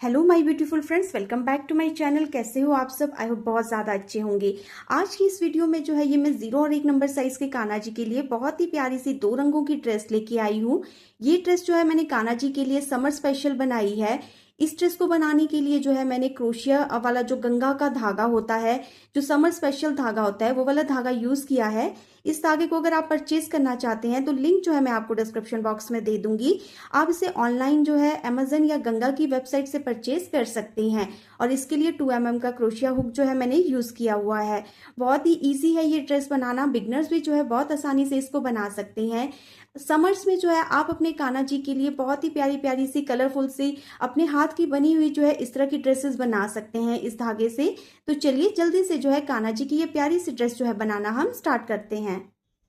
Hello my beautiful friends, welcome back to my channel. कैसे हो आप सब? आई होप बहुत ज़्यादा अच्छे होंगे। आज की इस वीडियो में जो है ये मैं 0 और 1 नंबर साइज़ के कान्हा जी के लिए बहुत ही प्यारी सी 2 रंगों की ड्रेस लेके आई हूँ। ये ड्रेस जो है मैंने कान्हा जी के लिए समर स्पेशल बनाई है। इस ड्रेस को बनाने के लिए जो है मैंने क्रोशिया वाला जो गंगा का धागा होता है, जो समर स्पेशल धागा होता है, वो वाला धागा यूज़ किया है। इस धागे को अगर आप परचेज करना चाहते हैं तो लिंक जो है मैं आपको डिस्क्रिप्शन बॉक्स में दे दूंगी। आप इसे ऑनलाइन जो है अमेजन या गंगा की वेबसाइट से परचेज कर सकते हैं। और इसके लिए 2 mm का क्रोशिया हुक जो है मैंने यूज किया हुआ है। बहुत ही इजी है ये ड्रेस बनाना, बिगनर्स भी जो है बहुत आसानी से इसको बना सकते हैं। समर्स में जो है आप अपने कान्हा जी के लिए बहुत ही प्यारी प्यारी सी कलरफुल सी अपने हाथ की बनी हुई जो है इस तरह की ड्रेसेस बना सकते हैं इस धागे से। तो चलिए जल्दी से जो है कान्हा जी की ये प्यारी सी ड्रेस जो है बनाना हम स्टार्ट करते हैं।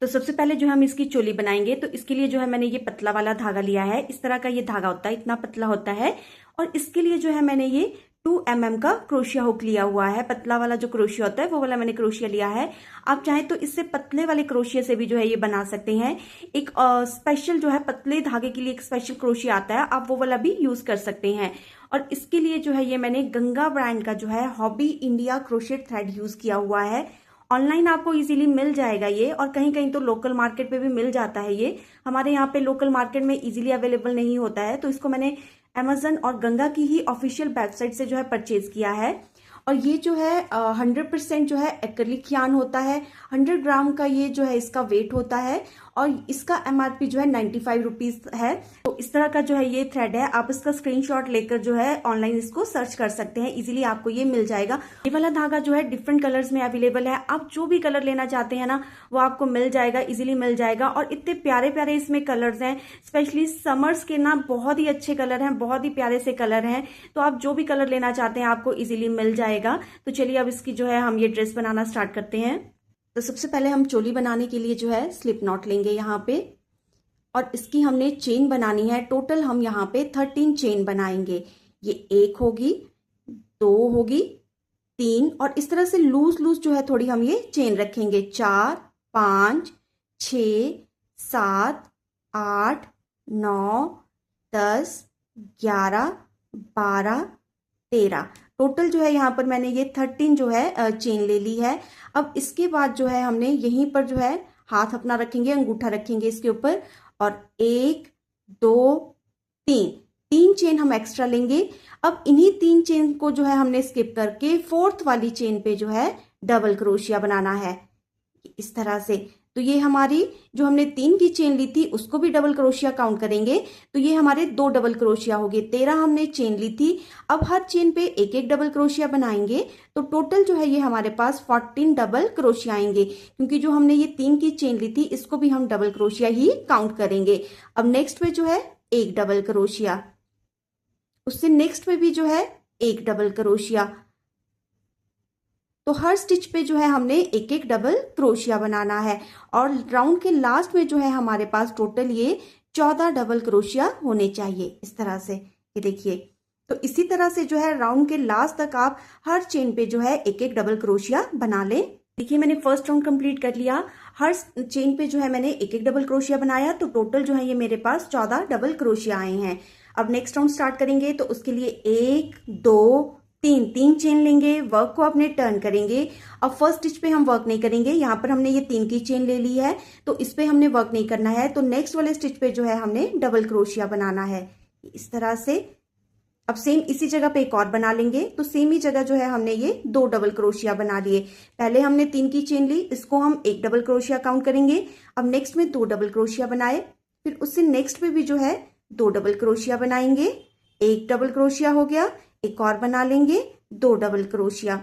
तो सबसे पहले जो हम इसकी चोली बनाएंगे तो इसके लिए जो है मैंने ये पतला वाला धागा लिया है। इस तरह का ये धागा होता है, इतना पतला होता है। और इसके लिए जो है मैंने ये 2 mm का क्रोशिया हुक लिया हुआ है। पतला वाला जो क्रोशिया होता है वो वाला मैंने क्रोशिया लिया है। आप चाहें तो इससे पतले वाले क्रोशिया से भी जो है ये बना सकते हैं। एक स्पेशल जो है पतले धागे के लिए एक स्पेशल क्रोशिया आता है, आप वो वाला भी यूज कर सकते हैं। और इसके लिए जो है ये मैंने गंगा ब्रांड का जो है hobby India crochet thread use किया हुआ है। ऑनलाइन आपको इजीली मिल जाएगा ये, और कहीं कहीं तो लोकल मार्केट पे भी मिल जाता है ये। हमारे यहाँ पे लोकल मार्केट में इजीली अवेलेबल नहीं होता है, तो इसको मैंने अमेजन और गंगा की ही ऑफिशियल वेबसाइट से जो है परचेज किया है। और ये जो है 100% जो है एक्रिलिक यार्न होता है। 100 ग्राम का ये जो है इसका वेट होता है। और इसका MRP जो है 95 रुपीज है। तो इस तरह का जो है ये थ्रेड है। आप इसका स्क्रीनशॉट लेकर जो है ऑनलाइन इसको सर्च कर सकते हैं, इजीली आपको ये मिल जाएगा। ये वाला धागा जो है डिफरेंट कलर्स में अवेलेबल है। आप जो भी कलर लेना चाहते हैं ना वो आपको मिल जाएगा, इजीली मिल जाएगा। और इतने प्यारे प्यारे इसमें कलर्स हैं, स्पेशली समर्स के ना बहुत ही अच्छे कलर हैं, बहुत ही प्यारे से कलर हैं। तो आप जो भी कलर लेना चाहते हैं आपको इजीली मिल जाएगा। तो चलिए अब इसकी जो है हम ये ड्रेस बनाना स्टार्ट करते हैं। तो सबसे पहले हम चोली बनाने के लिए जो है स्लिप नॉट लेंगे यहाँ पे, और इसकी हमने चेन बनानी है। टोटल हम यहाँ पे 13 चेन बनाएंगे। ये 1 होगी, 2 होगी, 3, और इस तरह से लूज लूज जो है थोड़ी हम ये चेन रखेंगे। 4, 5, 6, 7, 8, 9, 10, 11, 12, 13। टोटल जो है यहाँ पर मैंने ये 13 जो है चेन ले ली है। अब इसके बाद जो है हमने यहीं पर जो है हाथ अपना रखेंगे, अंगूठा रखेंगे इसके ऊपर, और 1, 2, 3 चेन हम एक्स्ट्रा लेंगे। अब इन्हीं 3 चेन को जो है हमने स्किप करके 4th वाली चेन पे जो है डबल क्रोशिया बनाना है इस तरह से। तो ये हमारी जो हमने 3 की चेन ली थी उसको भी डबल क्रोशिया काउंट करेंगे, तो ये हमारे 2 डबल क्रोशिया हो गए। 13 हमने चेन ली थी। अब हर चेन पे एक एक डबल क्रोशिया बनाएंगे, तो टोटल जो है ये हमारे पास 14 डबल क्रोशिया आएंगे। क्योंकि जो हमने ये 3 की चेन ली थी इसको भी हम डबल क्रोशिया ही काउंट करेंगे। अब नेक्स्ट पे जो है एक डबल क्रोशिया, उससे नेक्स्ट पे भी जो है एक डबल क्रोशिया। तो हर स्टिच पे जो है हमने एक एक डबल क्रोशिया बनाना है। और राउंड के लास्ट में जो है हमारे पास टोटल ये 14 डबल क्रोशिया होने चाहिए इस तरह से। ये देखिए, तो इसी तरह से जो है राउंड के लास्ट तक आप हर चेन पे जो है एक एक डबल क्रोशिया बना लें। देखिए मैंने फर्स्ट राउंड कंप्लीट कर लिया। हर चेन पे जो है मैंने एक एक डबल क्रोशिया बनाया, तो टोटल जो है ये मेरे पास 14 डबल क्रोशिया आए हैं। अब नेक्स्ट राउंड स्टार्ट करेंगे, तो उसके लिए 1, 2, 3 चेन लेंगे, वर्क को अपने टर्न करेंगे। अब फर्स्ट स्टिच पे हम वर्क नहीं करेंगे, यहाँ पर हमने ये 3 की चेन ले ली है तो इस पे हमने वर्क नहीं करना है। तो नेक्स्ट वाले स्टिच पे जो है हमने डबल क्रोशिया बनाना है इस तरह से। अब सेम इसी जगह पे एक और बना लेंगे, तो सेम ही जगह जो है हमने ये 2 डबल क्रोशिया बना लिए। पहले हमने 3 की चेन ली, इसको हम एक डबल क्रोशिया काउंट करेंगे। अब नेक्स्ट में 2 डबल क्रोशिया बनाए, फिर उससे नेक्स्ट पे भी जो है 2 डबल क्रोशिया बनाएंगे। एक डबल क्रोशिया हो गया, एक और बना लेंगे, 2 डबल क्रोशिया।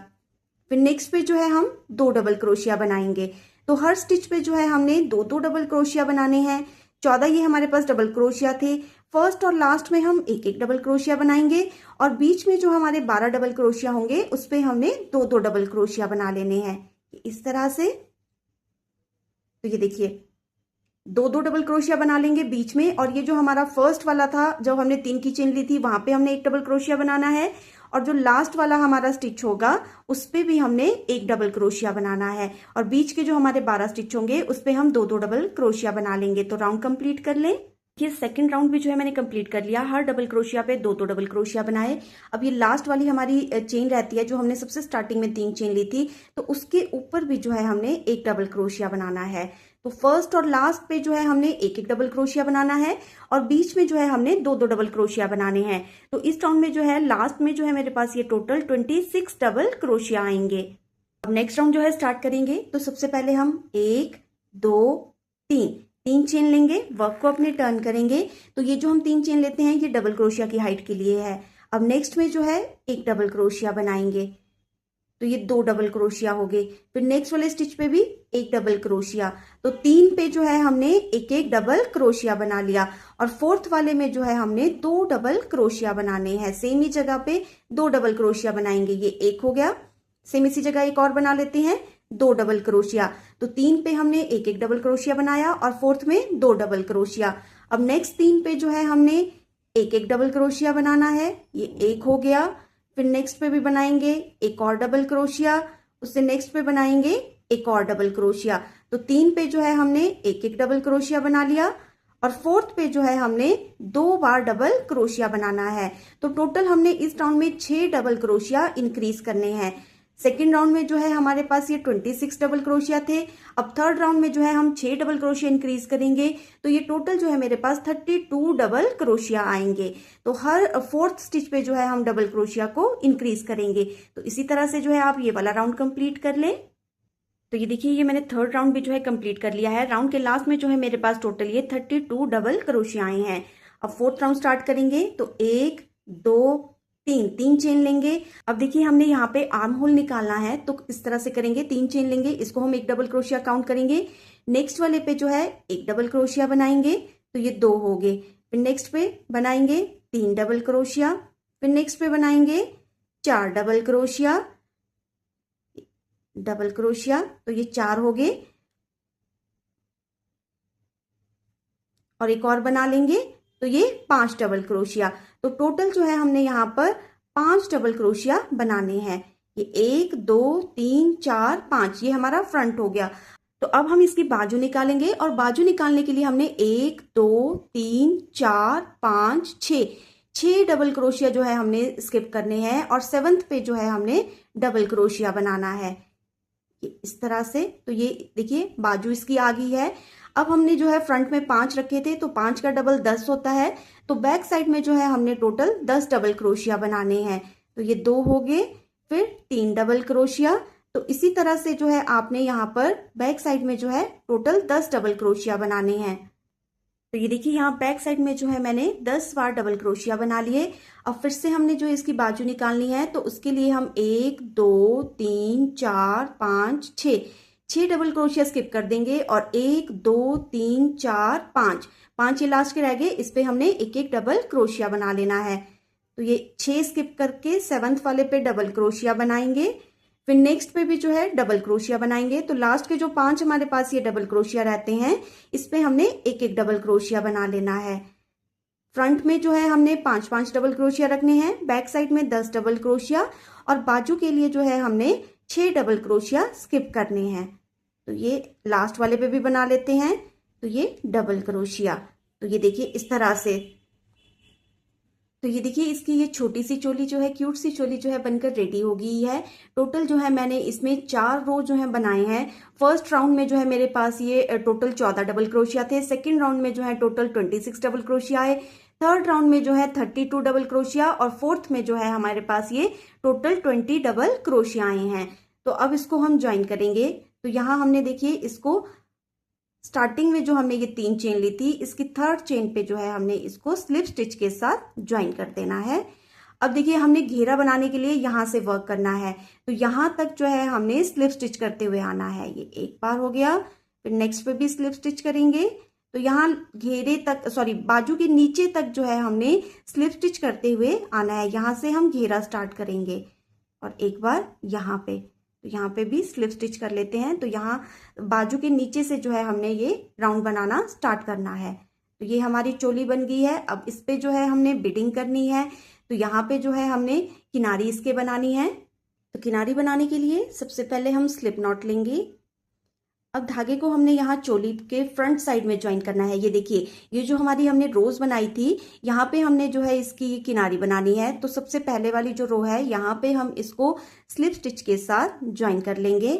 फिर नेक्स्ट पे जो है हम 2 डबल क्रोशिया बनाएंगे। तो हर स्टिच पे जो है हमने 2 डबल क्रोशिया बनाने हैं। 14 ये हमारे पास डबल क्रोशिया थे। फर्स्ट और लास्ट में हम एक एक डबल क्रोशिया बनाएंगे, और बीच में जो हमारे 12 डबल क्रोशिया होंगे उस पे हमने 2 डबल क्रोशिया बना लेने हैं इस तरह से। तो ये देखिए 2 डबल क्रोशिया बना लेंगे बीच में। और ये जो हमारा फर्स्ट वाला था, जब हमने 3 की चेन ली थी, वहां पे हमने एक डबल क्रोशिया बनाना है। और जो लास्ट वाला हमारा स्टिच होगा उस पे भी हमने एक डबल क्रोशिया बनाना है। और बीच के जो हमारे 12 स्टिच होंगे उस पे हम 2 डबल क्रोशिया बना लेंगे। तो राउंड कंप्लीट कर लें। ये सेकंड राउंड भी जो है मैंने कंप्लीट कर लिया। हर डबल क्रोशिया पे दो दो डबल क्रोशिया बनाए। अब ये लास्ट वाली हमारी चेन रहती है जो हमने सबसे स्टार्टिंग में 3 चेन ली थी, तो उसके ऊपर भी जो है हमने एक डबल क्रोशिया बनाना है। तो फर्स्ट और लास्ट पे जो है हमने एक एक डबल क्रोशिया बनाना है और बीच में जो है हमने दो दो डबल क्रोशिया बनाने हैं। तो इस राउंड में जो है लास्ट में जो है मेरे पास ये टोटल 26 डबल क्रोशिया आएंगे। अब नेक्स्ट राउंड जो है स्टार्ट करेंगे। तो सबसे पहले हम 1 2 3 चेन लेंगे, वर्क को अपने टर्न करेंगे। तो ये जो हम 3 चेन लेते हैं ये डबल क्रोशिया की हाइट के लिए है। अब नेक्स्ट में जो है एक डबल क्रोशिया बनाएंगे, तो ये 2 डबल क्रोशिया हो गए। फिर नेक्स्ट वाले स्टिच पे भी एक डबल क्रोशिया, तो 3 पे जो है हमने एक एक डबल क्रोशिया बना लिया। और फोर्थ वाले में जो है हमने 2 डबल क्रोशिया बनाने हैं। सेम ही जगह पे 2 डबल क्रोशिया बनाएंगे। ये एक हो गया, सेम इसी जगह एक और बना लेते हैं 2 डबल क्रोशिया। तो 3 पे हमने एक एक डबल क्रोशिया बनाया और फोर्थ में 2 डबल क्रोशिया। अब नेक्स्ट 3 पे जो है हमने एक एक डबल क्रोशिया बनाना है। ये एक हो गया। फिर नेक्स्ट पे भी बनाएंगे एक और डबल क्रोशिया, उससे नेक्स्ट पे बनाएंगे एक और डबल क्रोशिया। तो 3 पे जो है हमने एक एक डबल क्रोशिया बना लिया और फोर्थ पे जो है हमने 2 बार डबल क्रोशिया बनाना है। तो टोटल हमने इस राउंड में 6 डबल क्रोशिया इंक्रीज करने हैं। सेकेंड राउंड में जो है हमारे पास ये 26 डबल क्रोशिया थे। अब थर्ड राउंड में जो है हम 6 डबल क्रोशिया इंक्रीज करेंगे, तो ये टोटल जो है मेरे पास 32 डबल क्रोशिया आएंगे। तो हर फोर्थ स्टिच पे जो है हम डबल क्रोशिया को इंक्रीज करेंगे। तो इसी तरह से जो है आप ये वाला राउंड कंप्लीट कर लें। तो ये देखिए ये मैंने थर्ड राउंड भी जो है कंप्लीट कर लिया है। राउंड के लास्ट में जो है मेरे पास टोटल ये 32 डबल क्रोशिया आए हैं। अब फोर्थ राउंड स्टार्ट करेंगे। तो 1 2 3 चेन लेंगे। अब देखिए हमने यहाँ पे आर्म होल निकालना है, तो इस तरह से करेंगे। 3 चेन लेंगे, इसको हम एक डबल क्रोशिया काउंट करेंगे। नेक्स्ट वाले पे जो है एक डबल क्रोशिया बनाएंगे, तो ये 2 हो गए। फिर नेक्स्ट पे बनाएंगे 3 डबल क्रोशिया। फिर नेक्स्ट पे बनाएंगे 4 डबल क्रोशिया, तो ये 4 हो गए। और एक और बना लेंगे, तो ये 5 डबल क्रोशिया। तो टोटल जो है हमने यहाँ पर 5 डबल क्रोशिया बनाने हैं। ये 1 2 3 4 5 ये हमारा फ्रंट हो गया। तो अब हम इसकी बाजू निकालेंगे और बाजू निकालने के लिए हमने 1 2 3 4 5 6 डबल क्रोशिया जो है हमने स्किप करने हैं और 7th पे जो है हमने डबल क्रोशिया बनाना है इस तरह से। तो ये देखिए बाजू इसकी आ गई है। अब हमने जो है फ्रंट में 5 रखे थे, तो 5 का डबल 10 होता है। तो बैक साइड में जो है हमने टोटल 10 डबल क्रोशिया बनाने हैं। तो ये 2 हो गए। फिर 3 डबल क्रोशिया। तो इसी तरह से जो है आपने यहाँ पर बैक साइड में जो है टोटल 10 डबल क्रोशिया बनाने हैं। तो ये देखिए यहाँ बैक साइड में जो है मैंने 10 बार डबल क्रोशिया बना लिए। अब फिर से हमने जो इसकी बाजू निकालनी है, तो उसके लिए हम 1 2 3 4 5 6 डबल क्रोशिया स्किप कर देंगे और 1 2 3 4 5 ये लास्ट के रह गए। इस पे हमने एक एक डबल क्रोशिया बना लेना है। तो ये 6 स्किप करके 7th वाले पे डबल क्रोशिया बनाएंगे। फिर नेक्स्ट पे भी जो है डबल क्रोशिया बनाएंगे। तो लास्ट के जो 5 हमारे पास ये डबल क्रोशिया रहते हैं, इस पे हमने एक एक डबल क्रोशिया बना लेना है। फ्रंट में जो है हमने 5 डबल क्रोशिया रखने हैं, बैक साइड में 10 डबल क्रोशिया और बाजू के लिए जो है हमने 6 डबल क्रोशिया स्किप करने हैं। तो ये लास्ट वाले पे भी बना लेते हैं। तो ये डबल क्रोशिया, तो ये देखिए इस तरह से। तो ये देखिए इसकी ये छोटी सी चोली जो है, क्यूट सी चोली जो है बनकर रेडी हो गई है। टोटल जो है मैंने इसमें 4 रो जो है बनाए हैं। फर्स्ट राउंड में जो है मेरे पास ये टोटल 14 डबल क्रोशिया थे। सेकंड राउंड में जो है टोटल 26 डबल क्रोशिया आए। थर्ड राउंड में जो है 32 डबल क्रोशिया और फोर्थ में जो है हमारे पास ये टोटल 20 डबल क्रोशिया आए हैं। तो अब इसको हम ज्वाइन करेंगे। तो यहाँ हमने देखिए इसको स्टार्टिंग में जो हमने ये 3 चेन ली थी, इसकी थर्ड चेन पे जो है हमने इसको स्लिप स्टिच के साथ ज्वाइन कर देना है। अब देखिए हमने घेरा बनाने के लिए यहाँ से वर्क करना है, तो यहाँ तक जो है हमने स्लिप स्टिच करते हुए आना है। ये एक बार हो गया। फिर नेक्स्ट पे भी स्लिप स्टिच करेंगे। तो यहाँ घेरे तक, सॉरी बाजू के नीचे तक जो है हमने स्लिप स्टिच करते हुए आना है। यहाँ से हम घेरा स्टार्ट करेंगे और एक बार यहाँ पे, तो यहाँ पे भी स्लिप स्टिच कर लेते हैं। तो यहाँ बाजू के नीचे से जो है हमने ये राउंड बनाना स्टार्ट करना है। तो ये हमारी चोली बन गई है। अब इस पे जो है हमने बिडिंग करनी है। तो यहाँ पे जो है हमने किनारी इसके बनानी है। तो किनारी बनाने के लिए सबसे पहले हम स्लिप नॉट लेंगे। अब धागे को हमने यहाँ चोली के फ्रंट साइड में ज्वाइन करना है। ये देखिए, ये जो हमारी हमने रोज बनाई थी, यहाँ पे हमने जो है इसकी किनारी बनानी है। तो सबसे पहले वाली जो रो है, यहाँ पे हम इसको स्लिप स्टिच के साथ ज्वाइन कर लेंगे।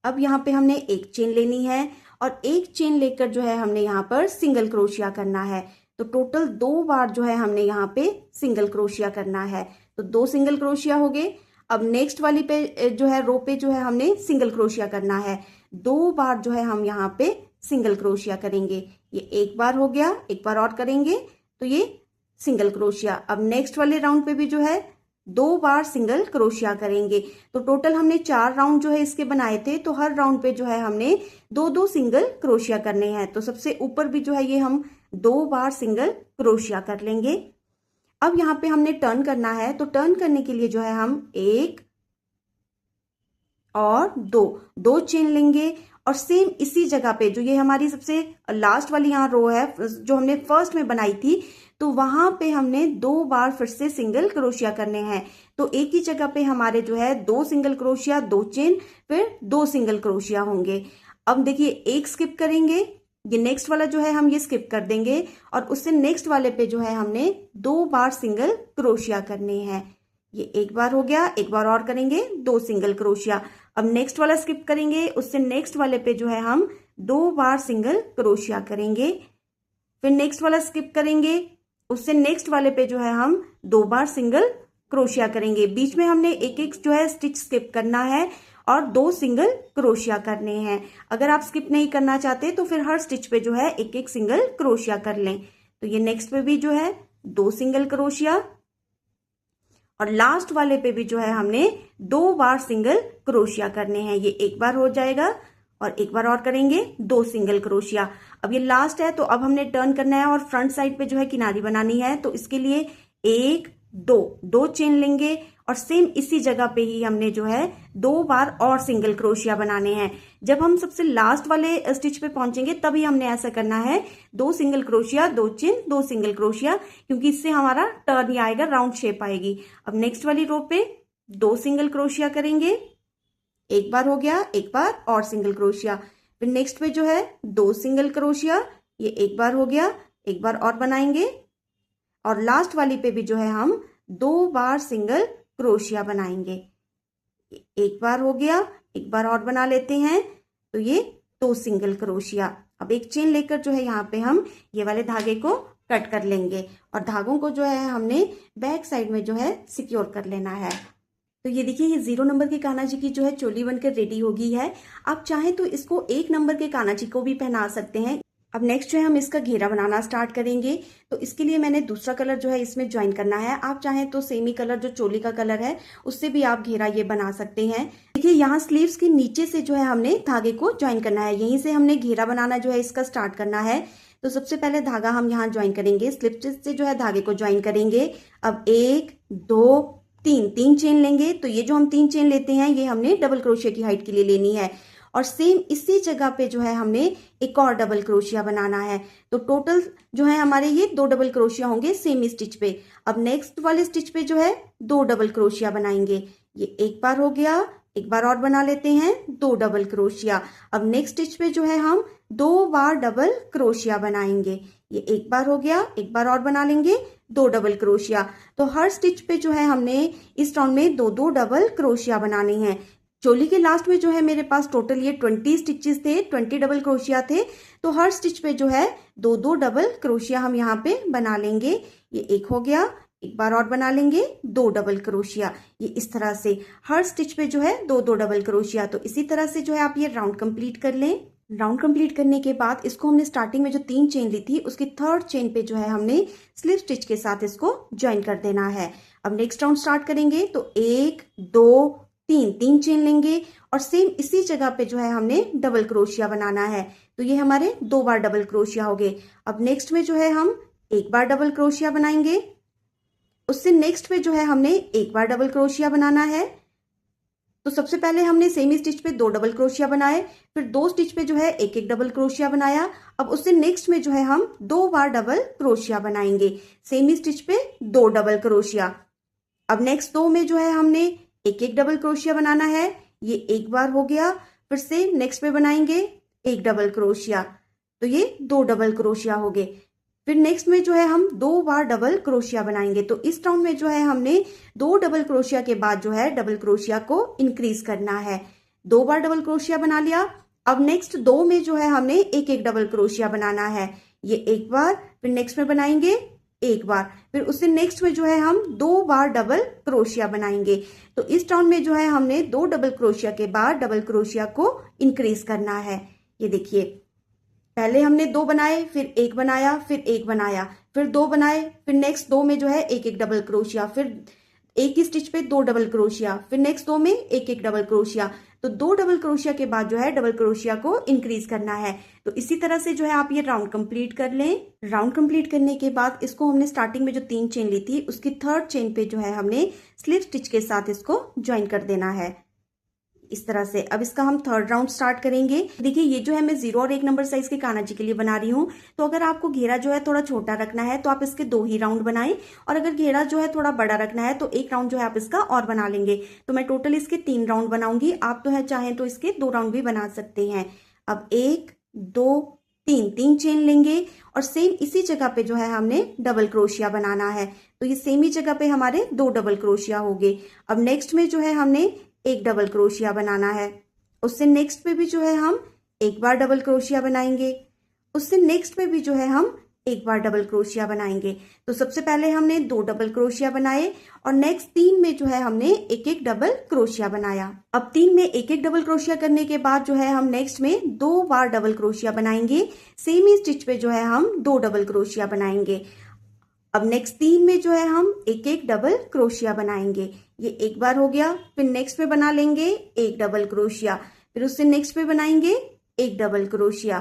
अब यहाँ पे हमने एक चेन लेनी है और एक चेन लेकर जो है हमने यहाँ पर सिंगल क्रोशिया करना है। तो टोटल 2 बार जो है हमने यहाँ पे सिंगल क्रोशिया करना है। तो 2 सिंगल क्रोशिया हो गए। अब नेक्स्ट वाली पे जो है रो पे जो है हमने सिंगल क्रोशिया करना है। 2 बार जो है हम यहाँ पे सिंगल क्रोशिया करेंगे। ये एक बार हो गया, एक बार और करेंगे तो ये सिंगल क्रोशिया। अब नेक्स्ट वाले राउंड पे भी जो है 2 बार सिंगल क्रोशिया करेंगे। तो टोटल हमने 4 राउंड जो है इसके बनाए थे। तो हर राउंड पे जो है हमने 2-2 सिंगल क्रोशिया करने हैं। तो सबसे ऊपर भी जो है ये हम 2 बार सिंगल क्रोशिया कर लेंगे। अब यहाँ पे हमने टर्न करना है। तो टर्न करने के लिए जो है हम 1 और 2 चेन लेंगे और सेम इसी जगह पे जो ये हमारी सबसे लास्ट वाली यहाँ रो है जो हमने फर्स्ट में बनाई थी, तो वहां पे हमने 2 बार फिर से सिंगल क्रोशिया करने हैं। तो एक ही जगह पे हमारे जो है 2 सिंगल क्रोशिया, 2 चेन, फिर 2 सिंगल क्रोशिया होंगे। अब देखिए, एक स्किप करेंगे, ये नेक्स्ट वाला जो है हम ये स्किप कर देंगे और उससे नेक्स्ट वाले पे जो है हमने 2 बार सिंगल क्रोशिया करने हैं। ये एक बार हो गया, एक बार और करेंगे 2 सिंगल क्रोशिया। अब नेक्स्ट वाला स्किप करेंगे, उससे नेक्स्ट वाले पे जो है हम 2 बार सिंगल क्रोशिया करेंगे। फिर नेक्स्ट वाला स्किप करेंगे, उससे नेक्स्ट वाले पे जो है हम 2 बार सिंगल क्रोशिया करेंगे। बीच में हमने एक एक जो है स्टिच स्किप करना है और 2 सिंगल क्रोशिया करने हैं। अगर आप स्किप नहीं करना चाहते तो फिर हर स्टिच पे जो है एक एक सिंगल क्रोशिया कर लें। तो ये नेक्स्ट पे भी जो है 2 सिंगल क्रोशिया और लास्ट वाले पे भी जो है हमने 2 बार सिंगल क्रोशिया करने हैं। ये एक बार हो जाएगा और एक बार और करेंगे 2 सिंगल क्रोशिया। अब ये लास्ट है तो अब हमने टर्न करना है और फ्रंट साइड पे जो है किनारी बनानी है। तो इसके लिए 1 2 चेन लेंगे और सेम इसी जगह पे ही हमने जो है 2 बार और सिंगल क्रोशिया बनाने हैं। जब हम सबसे लास्ट वाले स्टिच पे पहुंचेंगे तभी हमने ऐसा करना है, 2 single crochet, 2 chain, 2 single crochet, क्योंकि इससे हमारा टर्न ही आएगा, राउंड शेप आएगी। अब नेक्स्ट वाली रो पे 2 सिंगल क्रोशिया करेंगे, एक बार हो गया, एक बार और सिंगल क्रोशिया। फिर नेक्स्ट पे जो है 2 सिंगल क्रोशिया, ये एक बार हो गया, एक बार और बनाएंगे और लास्ट वाली पे भी जो है हम 2 बार सिंगल क्रोशिया बनाएंगे। एक बार हो गया, एक बार और बना लेते हैं तो ये 2 सिंगल क्रोशिया। अब एक चेन लेकर जो है यहाँ पे हम ये वाले धागे को कट कर लेंगे और धागों को जो है हमने बैक साइड में जो है सिक्योर कर लेना है। तो ये देखिए, ये 0 नंबर के कान्हा जी की जो है चोली बनकर रेडी हो गई है। आप चाहें तो इसको 1 नंबर के कान्हा जी को भी पहना सकते हैं। अब नेक्स्ट जो है हम इसका घेरा बनाना स्टार्ट करेंगे। तो इसके लिए मैंने दूसरा कलर जो है इसमें ज्वाइन करना है। आप चाहें तो सेमी कलर जो चोली का कलर है उससे भी आप घेरा ये बना सकते हैं। देखिए, यहाँ स्लीव्स के नीचे से जो है हमने धागे को ज्वाइन करना है, यहीं से हमने घेरा बनाना जो है इसका स्टार्ट करना है। तो सबसे पहले धागा हम यहाँ ज्वाइन करेंगे, स्लिप स्टिच से जो है धागे को ज्वाइन करेंगे। अब 1 2 3 चेन लेंगे। तो ये जो हम 3 चेन लेते हैं ये हमने डबल क्रोशिया की हाइट के लिए लेनी है और सेम इसी जगह पे जो है हमने एक और डबल क्रोशिया बनाना है। तो टोटल जो है हमारे ये 2 डबल क्रोशिया होंगे सेम स्टिच पे। अब नेक्स्ट वाले स्टिच पे जो है 2 डबल क्रोशिया बनाएंगे। ये एक बार हो गया, एक बार और बना लेते हैं 2 डबल क्रोशिया। अब नेक्स्ट स्टिच पे जो है हम 2 बार डबल क्रोशिया बनाएंगे। ये एक बार हो गया, एक बार और बना लेंगे 2 डबल क्रोशिया। तो हर स्टिच पे जो है हमने इस राउंड में 2 डबल क्रोशिया बनाने हैं। चोली के लास्ट में जो है मेरे पास टोटल ये 20 स्टिचेस थे, 20 डबल क्रोशिया थे। तो हर स्टिच पे जो है 2 डबल क्रोशिया हम यहाँ पे बना लेंगे। ये एक हो गया, एक बार और बना लेंगे 2 डबल क्रोशिया। ये इस तरह से हर स्टिच पे जो है 2 डबल क्रोशिया। तो इसी तरह से जो है आप ये राउंड कंप्लीट कर लें। राउंड कंप्लीट करने के बाद इसको हमने स्टार्टिंग में जो 3 चेन ली थी उसकी 3rd चेन पे जो है हमने स्लिप स्टिच के साथ इसको ज्वाइन कर देना है। अब नेक्स्ट राउंड स्टार्ट करेंगे तो 1 2 3 चेन लेंगे और सेम इसी जगह पे जो है हमने डबल क्रोशिया बनाना है। तो ये हमारे 2 बार डबल क्रोशिया हो गए। अब नेक्स्ट में जो है हम एक बार डबल क्रोशिया बनाएंगे, उससे नेक्स्ट पे जो है हमने एक बार डबल क्रोशिया बनाना है। तो सबसे पहले हमने सेमी स्टिच पे 2 डबल क्रोशिया बनाए, फिर 2 स्टिच पे जो है एक एक डबल क्रोशिया बनाया। अब उससे नेक्स्ट में जो है हम 2 बार डबल क्रोशिया बनाएंगे, सेमी स्टिच पे 2 डबल क्रोशिया। अब नेक्स्ट 2 में जो है हमने एक एक डबल क्रोशिया बनाना है। ये एक बार हो गया, फिर से नेक्स्ट पे बनाएंगे एक डबल क्रोशिया, तो ये 2 डबल क्रोशिया हो गए। फिर नेक्स्ट में जो है हम 2 बार डबल क्रोशिया बनाएंगे। तो इस राउंड में जो है हमने 2 डबल क्रोशिया के बाद जो है डबल क्रोशिया को इंक्रीज करना है। 2 बार डबल क्रोशिया बना लिया। अब नेक्स्ट 2 में जो है हमने एक एक डबल क्रोशिया बनाना है। ये एक बार, फिर नेक्स्ट में बनाएंगे एक बार, फिर उससे नेक्स्ट में जो है हम 2 बार डबल क्रोशिया बनाएंगे। तो इस राउंड में जो है हमने 2 डबल क्रोशिया के बाद डबल क्रोशिया को इंक्रीज करना है। ये देखिए, पहले हमने 2 बनाए, फिर 1 बनाया, फिर 1 बनाया, फिर 2 बनाए, फिर नेक्स्ट 2 में जो है एक एक डबल क्रोशिया, फिर एक ही स्टिच पे 2 डबल क्रोशिया, फिर नेक्स्ट 2 में एक एक डबल क्रोशिया। तो 2 डबल क्रोशिया के बाद जो है डबल क्रोशिया को इंक्रीज करना है। तो इसी तरह से जो है आप ये राउंड कंप्लीट कर लें। राउंड कंप्लीट करने के बाद इसको हमने स्टार्टिंग में जो 3 चेन ली थी उसकी 3rd चेन पे जो है हमने स्लिप स्टिच के साथ इसको ज्वाइन कर देना है इस तरह से। अब इसका हम 3rd राउंड स्टार्ट करेंगे। देखिए, ये जो है मैं 0 और 1 नंबर साइज के कान्हा जी के लिए बना रही हूँ। तो अगर आपको घेरा जो है थोड़ा छोटा रखना है तो आप इसके 2 ही राउंड बनाएं, और अगर घेरा जो है थोड़ा बड़ा रखना है तो 1 राउंड जो है आप इसका और बना लेंगे। तो मैं टोटल इसके 3 राउंड बनाऊंगी। आप तो है चाहें तो इसके 2 राउंड भी बना सकते हैं। अब 1 2 3 चेन लेंगे और सेम इसी जगह पे जो है हमने डबल क्रोशिया बनाना है। तो ये सेम ही जगह पे हमारे 2 डबल क्रोशिया हो गए। अब नेक्स्ट में जो है हमने एक डबल क्रोशिया बनाना है। उससे नेक्स्ट पे भी जो है हम एक बार डबल क्रोशिया बनाएंगे। उससे नेक्स्ट पे भी जो है हम एक बार डबल क्रोशिया बनाएंगे। तो सबसे पहले हमने 2 डबल क्रोशिया बनाए और नेक्स्ट 3 में जो है हमने एक एक डबल क्रोशिया बनाया। अब 3 में एक एक डबल क्रोशिया करने के बाद जो है हम नेक्स्ट में 2 बार डबल क्रोशिया बनाएंगे। सेम ही स्टिच पे जो है हम 2 डबल क्रोशिया बनाएंगे। अब नेक्स्ट 3 में जो है हम एक एक डबल क्रोशिया बनाएंगे। ये एक बार हो गया। फिर नेक्स्ट में बना लेंगे एक डबल क्रोशिया, फिर उससे नेक्स्ट में बनाएंगे एक डबल क्रोशिया।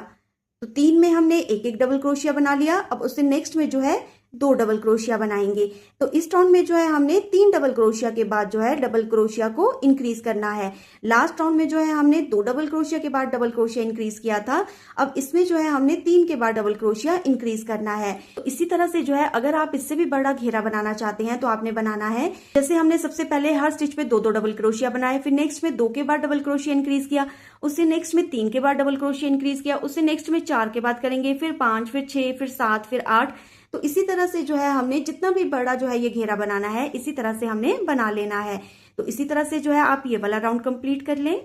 तो 3 में हमने एक एक डबल क्रोशिया बना लिया। अब उससे नेक्स्ट में जो है 2 डबल क्रोशिया बनाएंगे। तो इस राउंड में जो है हमने 3 डबल क्रोशिया के बाद जो है डबल क्रोशिया को इंक्रीज करना है। लास्ट राउंड में जो है हमने 2 डबल क्रोशिया के बाद डबल क्रोशिया इंक्रीज किया था। अब इसमें जो है हमने 3 के बाद डबल क्रोशिया इंक्रीज करना है। तो इसी तरह से जो है अगर आप इससे भी बड़ा घेरा बनाना चाहते हैं तो आपने बनाना है, जैसे हमने सबसे पहले हर स्टिच पे 2 डबल क्रोशिया बनाए, फिर नेक्स्ट में 2 के बाद डबल क्रोशिया इंक्रीज किया, उससे नेक्स्ट में 3 के बाद डबल क्रोशिया इंक्रीज किया, उससे नेक्स्ट में 4 के बाद करेंगे, फिर 5, फिर 6, फिर 7, फिर 8। तो इसी तरह से जो है हमने जितना भी बड़ा जो है ये घेरा बनाना है इसी तरह से हमने बना लेना है। तो इसी तरह से जो है आप ये वाला राउंड कंप्लीट कर लें।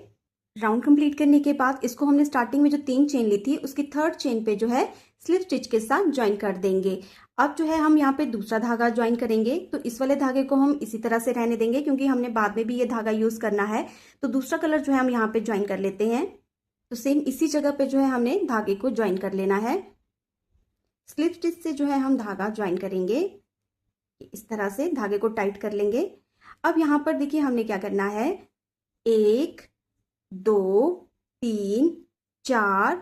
राउंड कंप्लीट करने के बाद इसको हमने स्टार्टिंग में जो 3 चेन ली थी उसकी 3rd चेन पे जो है स्लिप स्टिच के साथ ज्वाइन कर देंगे। अब जो है हम यहाँ पे दूसरा धागा ज्वाइन करेंगे। तो इस वाले धागे को हम इसी तरह से रहने देंगे क्योंकि हमने बाद में भी ये धागा यूज करना है। तो दूसरा कलर जो है हम यहाँ पे ज्वाइन कर लेते हैं। तो सेम इसी जगह पे जो है हमने धागे को ज्वाइन कर लेना है। स्लिप स्टिच से जो है हम धागा ज्वाइन करेंगे। इस तरह से धागे को टाइट कर लेंगे। अब यहाँ पर देखिए हमने क्या करना है, 1 2 3 4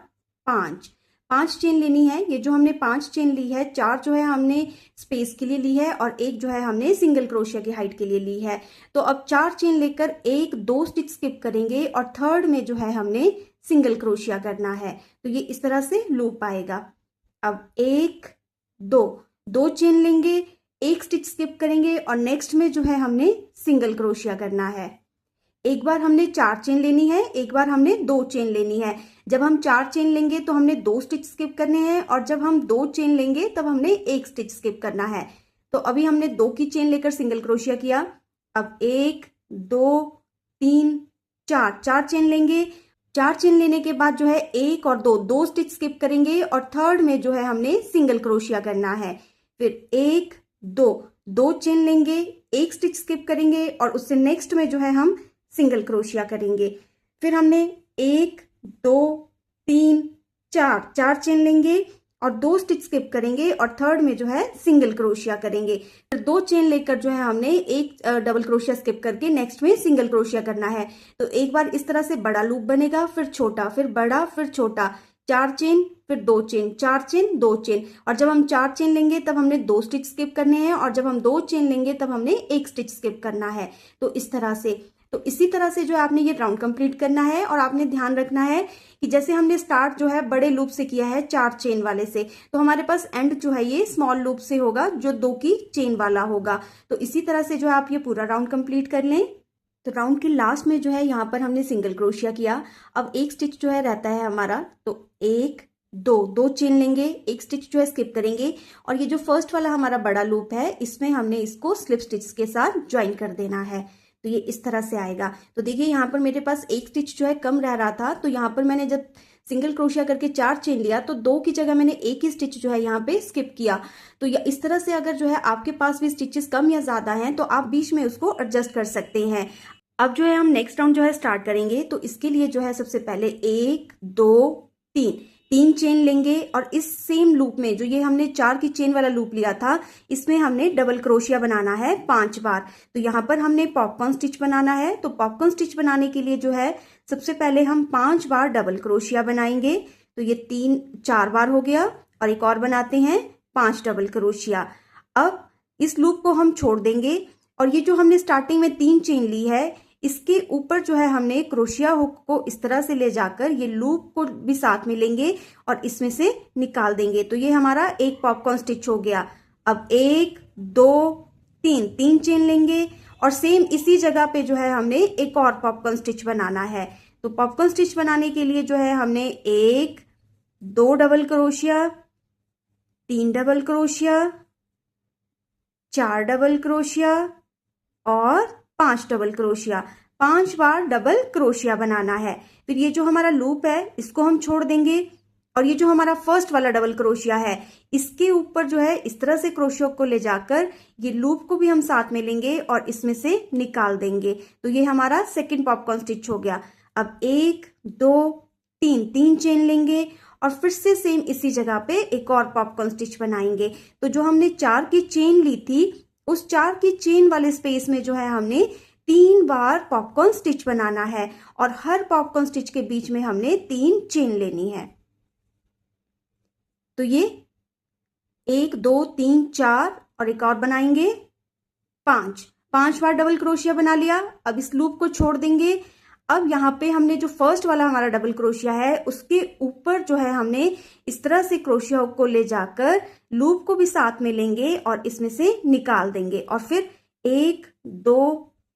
5 चेन लेनी है। ये जो हमने 5 चेन ली है, 4 जो है हमने स्पेस के लिए ली है और 1 जो है हमने सिंगल क्रोशिया की हाइट के लिए ली है। तो अब 4 चेन लेकर 1 2 स्टिच स्किप करेंगे और 3rd में जो है हमने सिंगल क्रोशिया करना है। तो ये इस तरह से लूप आएगा। अब 1 2 चेन लेंगे, 1 स्टिच स्किप करेंगे और नेक्स्ट में जो है हमने सिंगल क्रोशिया करना है। एक बार हमने 4 चेन लेनी है, एक बार हमने 2 चेन लेनी है। जब हम 4 चेन लेंगे तो हमने 2 स्टिच स्किप करने हैं और जब हम 2 चेन लेंगे तब हमने 1 स्टिच स्किप करना है। तो अभी हमने 2 की चेन लेकर सिंगल क्रोशिया किया। अब 1 2 3 4 चेन लेंगे। 4 चेन लेने के बाद जो है 1 और 2 स्टिच स्किप करेंगे और 3rd में जो है हमने सिंगल क्रोशिया करना है। फिर 1 2 चेन लेंगे, 1 स्टिच स्किप करेंगे और उससे नेक्स्ट में जो है हम सिंगल क्रोशिया करेंगे। फिर हमने 1 2 3 4 चेन लेंगे और 2 स्टिच स्किप करेंगे और 3rd में जो है सिंगल क्रोशिया करेंगे। फिर 2 चेन लेकर जो है हमने 1 डबल क्रोशिया स्किप करके नेक्स्ट में सिंगल क्रोशिया करना है। तो एक बार इस तरह से बड़ा लूप बनेगा, फिर छोटा, फिर बड़ा, फिर छोटा, 4 चेन, फिर 2 चेन, 4 चेन 2 चेन। और जब हम 4 चेन लेंगे तब हमने 2 स्टिच स्किप करने हैं और जब हम 2 चेन लेंगे तब हमने 1 स्टिच स्किप करना है। तो इस तरह से, तो इसी तरह से जो है आपने ये राउंड कंप्लीट करना है। और आपने ध्यान रखना है कि जैसे हमने स्टार्ट जो है बड़े लूप से किया है 4 चेन वाले से, तो हमारे पास एंड जो है ये स्मॉल लूप से होगा जो 2 की चेन वाला होगा। तो इसी तरह से जो है आप ये पूरा राउंड कंप्लीट कर लें। तो राउंड के लास्ट में जो है यहाँ पर हमने सिंगल क्रोशिया किया। अब एक स्टिच जो है रहता है हमारा, तो एक दो चेन लेंगे, एक स्टिच जो है स्किप करेंगे और ये जो फर्स्ट वाला हमारा बड़ा लूप है इसमें हमने इसको स्लिप स्टिच के साथ ज्वाइन कर देना है। तो ये इस तरह से आएगा। तो देखिए यहाँ पर मेरे पास एक स्टिच जो है कम रह रहा था, तो यहाँ पर मैंने जब सिंगल क्रोशिया करके 4 चेन लिया तो 2 की जगह मैंने एक ही स्टिच जो है यहाँ पे स्किप किया। तो इस तरह से अगर जो है आपके पास भी स्टिचेस कम या ज्यादा हैं तो आप बीच में उसको एडजस्ट कर सकते हैं। अब जो है हम नेक्स्ट राउंड जो है स्टार्ट करेंगे। तो इसके लिए जो है सबसे पहले 1 2 3 चेन लेंगे और इस सेम लूप में जो ये हमने 4 की चेन वाला लूप लिया था इसमें हमने डबल क्रोशिया बनाना है 5 बार। तो यहाँ पर हमने पॉपकॉर्न स्टिच बनाना है। तो पॉपकॉर्न स्टिच बनाने के लिए जो है सबसे पहले हम 5 बार डबल क्रोशिया बनाएंगे। तो ये 4 बार हो गया और एक और बनाते हैं 5 डबल क्रोशिया। अब इस लूप को हम छोड़ देंगे और ये जो हमने स्टार्टिंग में 3 चेन ली है इसके ऊपर जो है हमने क्रोशिया हुक को इस तरह से ले जाकर ये लूप को भी साथ में लेंगे और इसमें से निकाल देंगे। तो ये हमारा एक पॉपकॉर्न स्टिच हो गया। अब 1 2 3 चेन लेंगे और सेम इसी जगह पे जो है हमने एक और पॉपकॉर्न स्टिच बनाना है। तो पॉपकॉर्न स्टिच बनाने के लिए जो है हमने 1 2 double crochet, 3 double crochet, 4 double crochet और 5 डबल क्रोशिया, 5 बार डबल क्रोशिया बनाना है। फिर ये जो हमारा लूप है इसको हम छोड़ देंगे और ये जो हमारा फर्स्ट वाला डबल क्रोशिया है इसके ऊपर जो है इस तरह से क्रोशिया को ले जाकर ये लूप को भी हम साथ में लेंगे और इसमें से निकाल देंगे। तो ये हमारा सेकंड पॉपकॉर्न स्टिच हो गया। अब 1 2 3 चेन लेंगे और फिर से सेम इसी जगह पे एक और पॉपकॉर्न स्टिच बनाएंगे। तो जो हमने 4 की चेन ली थी उस 4 की चेन वाले स्पेस में जो है हमने 3 बार पॉपकॉर्न स्टिच बनाना है और हर पॉपकॉर्न स्टिच के बीच में हमने 3 चेन लेनी है। तो ये 1 2 3 4 और एक और बनाएंगे 5 बार डबल क्रोशिया बना लिया। अब इस लूप को छोड़ देंगे। अब यहाँ पे हमने जो फर्स्ट वाला हमारा डबल क्रोशिया है उसके ऊपर जो है हमने इस तरह से क्रोशिया हुक को ले जाकर लूप को भी साथ में लेंगे और इसमें से निकाल देंगे और फिर 1 2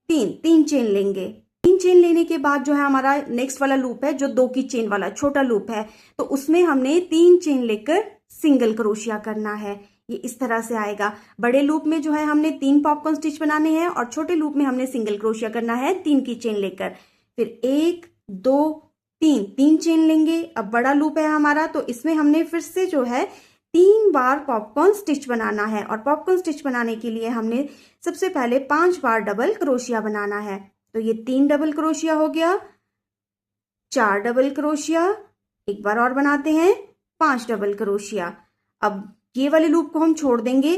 3 चेन लेंगे। 3 चेन लेने के बाद जो है हमारा नेक्स्ट वाला लूप है जो 2 की चेन वाला छोटा लूप है, तो उसमें हमने 3 चेन लेकर सिंगल क्रोशिया करना है। ये इस तरह से आएगा। बड़े लूप में जो है हमने 3 पॉपकॉर्न स्टिच बनाने हैं और छोटे लूप में हमने सिंगल क्रोशिया करना है 3 की चेन लेकर। फिर 1 2 3 चेन लेंगे। अब बड़ा लूप है हमारा तो इसमें हमने फिर से जो है 3 बार पॉपकॉर्न स्टिच बनाना है और पॉपकॉर्न स्टिच बनाने के लिए हमने सबसे पहले 5 बार डबल क्रोशिया बनाना है। तो ये 3 डबल क्रोशिया हो गया, 4 डबल क्रोशिया, एक बार और बनाते हैं 5 डबल क्रोशिया। अब ये वाले लूप को हम छोड़ देंगे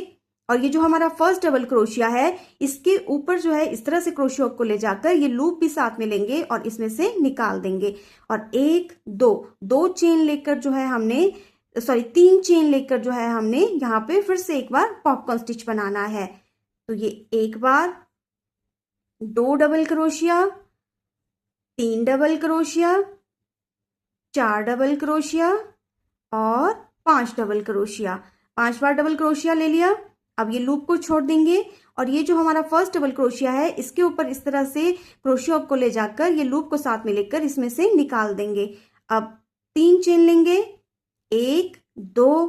और ये जो हमारा फर्स्ट डबल क्रोशिया है इसके ऊपर जो है इस तरह से क्रोशिया को ले जाकर ये लूप भी साथ में लेंगे और इसमें से निकाल देंगे और 1 2 चेन लेकर जो है हमने 3 चेन लेकर जो है हमने यहाँ पे फिर से एक बार पॉपकॉर्न स्टिच बनाना है। तो ये एक बार 2 double crochet, 3 double crochet, 4 double crochet और 5 डबल क्रोशिया। 5 बार डबल क्रोशिया ले लिया। अब ये लूप को छोड़ देंगे और ये जो हमारा फर्स्ट डबल क्रोशिया है इसके ऊपर इस तरह से क्रोशिया को ले जाकर ये लूप को साथ में लेकर इसमें से निकाल देंगे। अब 3 चेन लेंगे, 1 2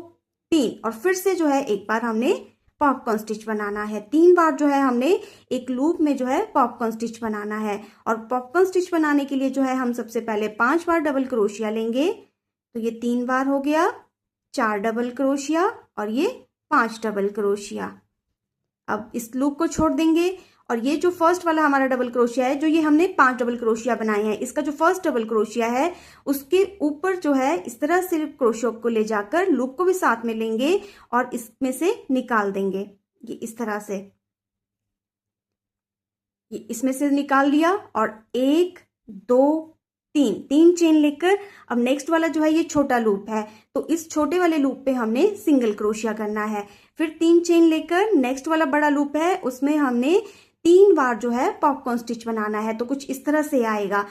3 और फिर से जो है एक बार हमने पॉपकॉर्न स्टिच बनाना है। 3 बार जो है हमने एक लूप में जो है पॉपकॉर्न स्टिच बनाना है और पॉपकॉर्न स्टिच बनाने के लिए जो है हम सबसे पहले 5 बार डबल क्रोशिया लेंगे। तो ये 3 बार हो गया, 4 डबल क्रोशिया और ये 5 डबल क्रोशिया। अब इस लूप को छोड़ देंगे और ये जो फर्स्ट वाला हमारा डबल क्रोशिया है जो ये हमने 5 डबल क्रोशिया बनाए हैं इसका जो फर्स्ट डबल क्रोशिया है उसके ऊपर जो है इस तरह से क्रोशिया को ले जाकर लूप को भी साथ में लेंगे और इसमें से निकाल देंगे। ये इस तरह से ये इसमें से निकाल लिया और 1 2 3 चेन लेकर अब नेक्स्ट वाला जो है ये छोटा लूप है तो इस छोटे वाले लूप पे हमने सिंगल क्रोशिया करना है। फिर 3 चेन लेकर नेक्स्ट वाला बड़ा लूप है उसमें हमने 3 बार जो है पॉपकॉर्न स्टिच बनाना है। तो कुछ इस तरह से आएगा।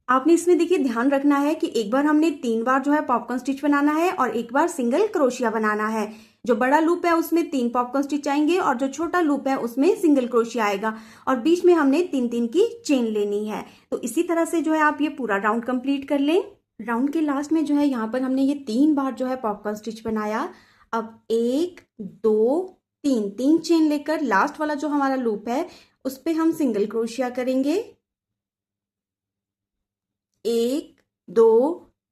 आपने इसमें देखिए ध्यान रखना है कि एक बार हमने 3 बार जो है पॉपकॉर्न स्टिच बनाना है और एक बार सिंगल क्रोशिया बनाना है। जो बड़ा लूप है उसमें 3 पॉपकॉर्न स्टिच आएंगे और जो छोटा लूप है उसमें सिंगल क्रोशिया आएगा और बीच में हमने 3-3 की चेन लेनी है। तो इसी तरह से जो है आप ये पूरा राउंड कंप्लीट कर लें। राउंड के लास्ट में जो है यहाँ पर हमने ये 3 बार जो है पॉपकॉर्न स्टिच बनाया। अब 1 2 3 चेन लेकर लास्ट वाला जो हमारा लूप है उस पे हम सिंगल क्रोशिया करेंगे। 1 2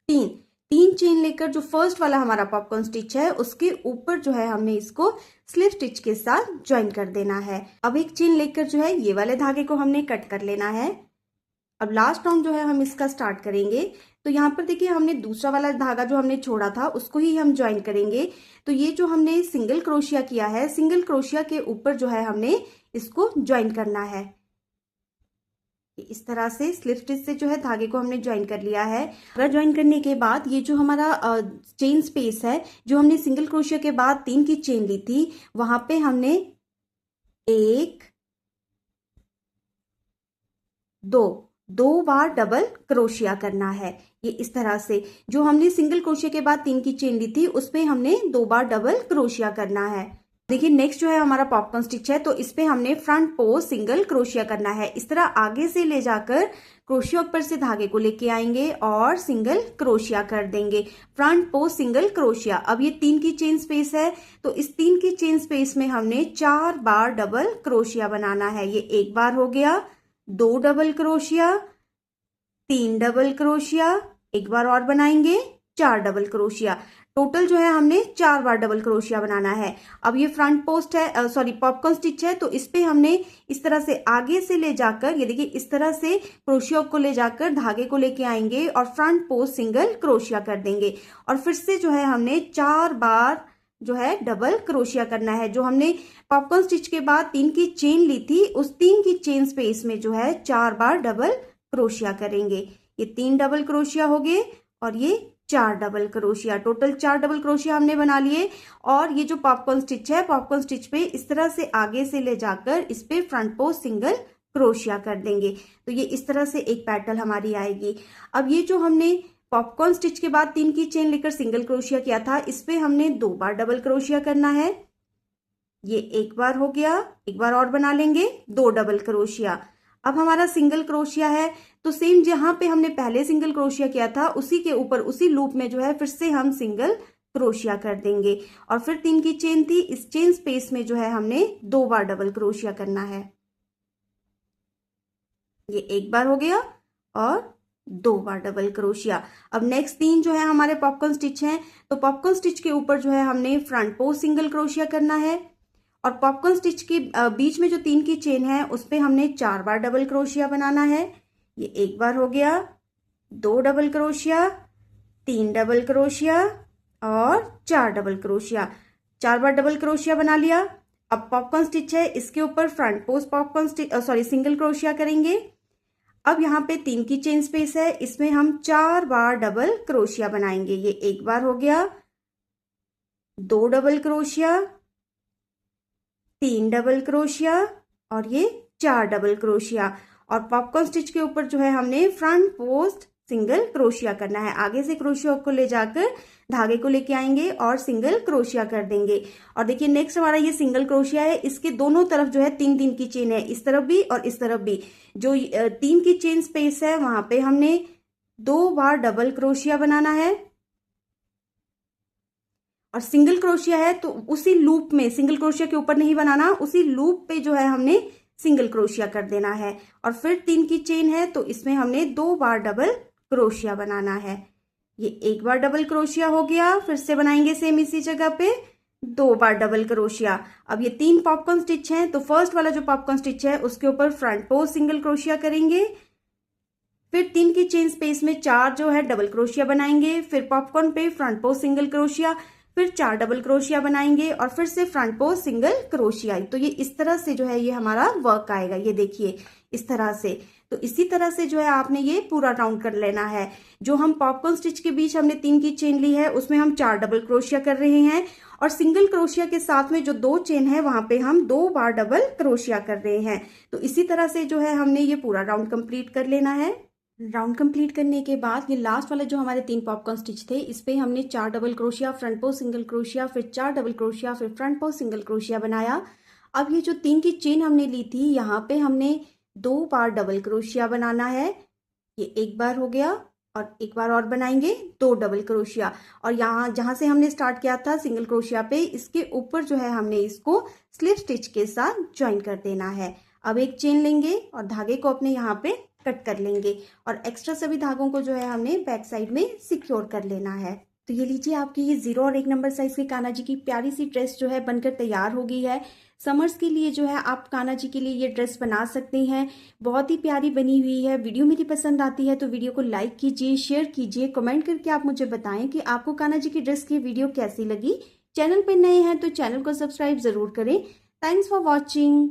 3 चेन लेकर जो फर्स्ट वाला हमारा पॉपकॉर्न स्टिच है उसके ऊपर जो है हमने इसको स्लिप स्टिच के साथ ज्वाइन कर देना है। अब एक चेन लेकर जो है ये वाले धागे को हमने कट कर लेना है। अब लास्ट राउंड जो है हम इसका स्टार्ट करेंगे। तो यहाँ पर देखिए हमने दूसरा वाला धागा जो हमने छोड़ा था उसको ही हम ज्वाइन करेंगे। तो ये जो हमने सिंगल क्रोशिया किया है, सिंगल क्रोशिया के ऊपर जो है हमने इसको ज्वाइन करना है। इस तरह से स्लिप स्टिच से जो है धागे को हमने ज्वाइन कर लिया है। अगर ज्वाइन करने के बाद ये जो हमारा चेन स्पेस है, जो हमने सिंगल क्रोशिया के बाद 3 की चेन ली थी, वहां पे हमने 1 2 बार डबल क्रोशिया करना है। ये इस तरह से जो हमने सिंगल क्रोशिया के बाद 3 की चेन ली थी उसमें हमने 2 बार डबल क्रोशिया करना है। देखिए नेक्स्ट जो है हमारा पॉपकॉर्न स्टिच है, तो इस पे हमने फ्रंट पोस्ट सिंगल क्रोशिया करना है। इस तरह आगे से ले जाकर क्रोशिया ऊपर से धागे को लेके आएंगे और सिंगल क्रोशिया कर देंगे। Front post single crochet. अब ये 3 की चेन स्पेस है, तो इस 3 की चेन स्पेस में हमने 4 बार डबल क्रोशिया बनाना है। ये 1 बार हो गया, 2 डबल क्रोशिया, 3 डबल क्रोशिया, 1 बार और बनाएंगे, 4 डबल क्रोशिया। टोटल जो है हमने 4 बार डबल क्रोशिया बनाना है। अब ये फ्रंट पोस्ट है, सॉरी पॉपकॉर्न स्टिच है, तो इस पे हमने इस तरह से आगे से ले जाकर, ये देखिए इस तरह से क्रोशिया को ले जाकर धागे को लेके आएंगे और फ्रंट पोस्ट सिंगल क्रोशिया कर देंगे। और फिर से जो है हमने 4 बार जो है डबल क्रोशिया करना है। जो हमने पॉपकॉर्न स्टिच के बाद 3 की चेन ली थी, उस 3 की चेन स्पेस में जो है 4 बार डबल क्रोशिया करेंगे। ये 3 डबल क्रोशिया हो गए और ये 4 double crochet. Total 4 double crochet हमने बना लिए। और ये जो पॉपकॉर्न स्टिच है, पॉपकॉर्न स्टिच पे इस तरह से आगे से ले जाकर इस पे फ्रंट पोस्ट सिंगल क्रोशिया कर देंगे। तो ये इस तरह से एक पैटर्न हमारी आएगी। अब ये जो हमने पॉपकॉर्न स्टिच के बाद 3 की चेन लेकर सिंगल क्रोशिया किया था, इस पे हमने 2 बार डबल क्रोशिया करना है। ये 1 बार हो गया, 1 बार और बना लेंगे, 2 डबल क्रोशिया। अब हमारा सिंगल क्रोशिया है, तो सेम जहां पे हमने पहले सिंगल क्रोशिया किया था उसी के ऊपर उसी लूप में जो है फिर से हम सिंगल क्रोशिया कर देंगे। और फिर 3 की चेन थी, इस चेन स्पेस में जो है हमने 2 बार डबल क्रोशिया करना है। ये 1 बार हो गया और 2 बार डबल क्रोशिया। अब नेक्स्ट 3 जो है हमारे पॉपकॉर्न स्टिच हैं, तो पॉपकॉर्न स्टिच के ऊपर जो है हमने फ्रंट पोस्ट सिंगल क्रोशिया करना है। और पॉपकॉर्न स्टिच के बीच में जो 3 की चेन है उस पे हमने 4 बार डबल क्रोशिया बनाना है। ये 1 बार हो गया, 2 डबल क्रोशिया, 3 डबल क्रोशिया और 4 डबल क्रोशिया। 4 बार डबल क्रोशिया बना लिया। अब पॉपकॉर्न स्टिच है, इसके ऊपर front post popcorn stitch single crochet करेंगे। अब यहाँ पे 3 की चेन स्पेस है, इसमें हम 4 बार डबल क्रोशिया बनाएंगे। ये 1 बार हो गया, 2 डबल क्रोशिया, 3 डबल क्रोशिया और ये 4 डबल क्रोशिया। और पॉपकॉर्न स्टिच के ऊपर जो है हमने फ्रंट पोस्ट सिंगल क्रोशिया करना है। आगे से क्रोशिया को ले जाकर धागे को लेके आएंगे और सिंगल क्रोशिया कर देंगे। और देखिए नेक्स्ट हमारा ये सिंगल क्रोशिया है, इसके दोनों तरफ जो है 3 की चेन है, इस तरफ भी और इस तरफ भी। जो 3 की चेन स्पेस है वहां पे हमने 2 बार डबल क्रोशिया बनाना है। और सिंगल क्रोशिया है तो उसी लूप में, सिंगल क्रोशिया के ऊपर नहीं बनाना, उसी लूप पे जो है हमने सिंगल क्रोशिया कर देना है। और फिर 3 की चेन है तो इसमें हमने 2 बार डबल क्रोशिया बनाना है। ये 1 बार डबल क्रोशिया हो गया, फिर से बनाएंगे सेम इसी जगह पे 2 बार डबल क्रोशिया। अब ये 3 पॉपकॉर्न स्टिच हैं, तो फर्स्ट वाला जो पॉपकॉर्न स्टिच है उसके ऊपर फ्रंट पोस्ट सिंगल क्रोशिया करेंगे। फिर 3 की चेन स्पेस में 4 जो है डबल क्रोशिया बनाएंगे। फिर पॉपकॉर्न पे फ्रंट पोस्ट सिंगल क्रोशिया, फिर 4 डबल क्रोशिया बनाएंगे और फिर से फ्रंट पोस्ट सिंगल क्रोशिया। तो ये इस तरह से जो है ये हमारा वर्क आएगा। ये देखिए इस तरह से। तो इसी तरह से जो है आपने ये पूरा राउंड कर लेना है। जो हम पॉपकॉर्न स्टिच के बीच हमने 3 की चेन ली है उसमें हम 4 डबल क्रोशिया कर रहे हैं और सिंगल क्रोशिया के साथ में जो 2 चेन है वहां पे हम 2 बार डबल क्रोशिया कर रहे हैं। तो इसी तरह से जो है हमने ये पूरा राउंड कंप्लीट कर लेना है। राउंड कंप्लीट करने के बाद ये लास्ट वाला जो हमारे 3 पॉपकॉर्न स्टिच थे, इस पे हमने 4 double crochet, front post single crochet, फिर 4 डबल क्रोशिया, फिर फ्रंट पोस्ट सिंगल क्रोशिया बनाया। अब ये जो 3 की चेन हमने ली थी, यहाँ पे हमने 2 बार डबल क्रोशिया बनाना है। ये एक बार हो गया और एक बार और बनाएंगे 2 डबल क्रोशिया, और यहाँ जहाँ से हमने स्टार्ट किया था सिंगल क्रोशिया पे, इसके ऊपर जो है हमने इसको स्लिप स्टिच के साथ ज्वाइन कर देना है। अब एक चेन लेंगे और धागे को अपने यहाँ पे कट कर लेंगे, और एक्स्ट्रा सभी धागों को जो है हमने बैक साइड में सिक्योर कर लेना है। तो ये लीजिए, आपकी ये 0 और 1 नंबर साइज की कान्हा जी की प्यारी सी ड्रेस जो है बनकर तैयार हो गई है। समर्स के लिए जो है आप कान्हा जी के लिए ये ड्रेस बना सकते हैं। बहुत ही प्यारी बनी हुई है। वीडियो मेरी पसंद आती है तो वीडियो को लाइक कीजिए, शेयर कीजिए, कमेंट करके आप मुझे बताएं कि आपको कान्हा जी की ड्रेस की वीडियो कैसी लगी। चैनल पर नए हैं तो चैनल को सब्सक्राइब जरूर करें। Thanks for watching.